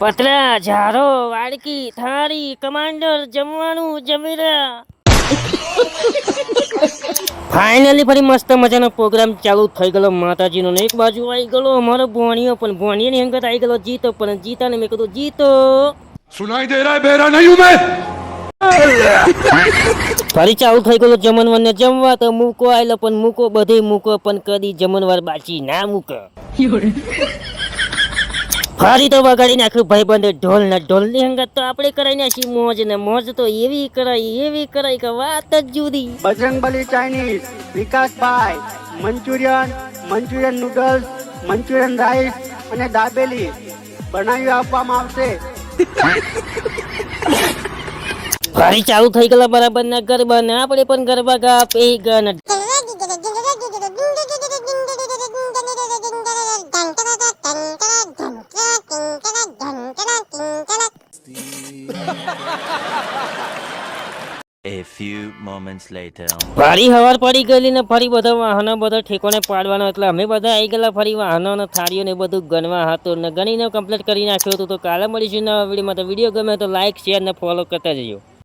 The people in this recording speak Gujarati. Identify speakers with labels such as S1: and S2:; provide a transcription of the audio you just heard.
S1: પતરા ઝારો વાડકી થાળી કમાન્ડર જમવાનું જમી રહ્યા. ફાઇનલી ફરી મસ્ત મજાનો પ્રોગ્રામ ચાલુ થઈ ગયો માતાજીનો ને એક બાજુ આવી ગયો અમારો ભોણિયો પણ ભોણિયાની અંગત આવી ગયો જીતો પણ જીતાને મેં કીધું જીતો
S2: सुनाई दे रहा है बेरा नहीं हूं मैं.
S1: ફરી ચાલુ થઈ ગયો જમણવાર ને જમવા તો મૂકો આવેલો પણ મૂકો બધે મૂકો પણ કદી જમણવાર બાચી ના મૂકો. ફરી તો વગાડી નાખ્યું ભાઈબંધે ઢોલ ને ઢોલ ની અંગત તો આપણે કરાઈ નાખી મોજ ને મોજ તો એવી કરાઈ કે વાત જ જુદી.
S3: બજરંગબલી ચાઇનીઝ, વિકાસભાઈ મંચુરિયન નૂડલ્સ, મંચુરિયન રાઈસ અને દાબેલી બનાવી આપવામાં આવશે.
S1: ફરી ચાલુ થઈ ગયેલા બરાબર ના ગરબા ને આપણે પણ ગરબા ગા પે ગા.
S4: A few moments later.
S1: ફરી હવાર પડી ગયેલી ને ફરી બધા વાહનો બધા ઠેકોને પાડવાનો એટલે અમે બધા આવી ગયેલા ફરી વાહનો ને થાળીઓ ને બધું ગણવા હતું ને ગણીને કમ્પ્લીટ કરી નાખ્યું હતું. તો કાલે મળીશું નવા વિડીયોમાં. તો વિડીયો ગમે તો લાઈક શેર ને ફોલો કરતા જજો.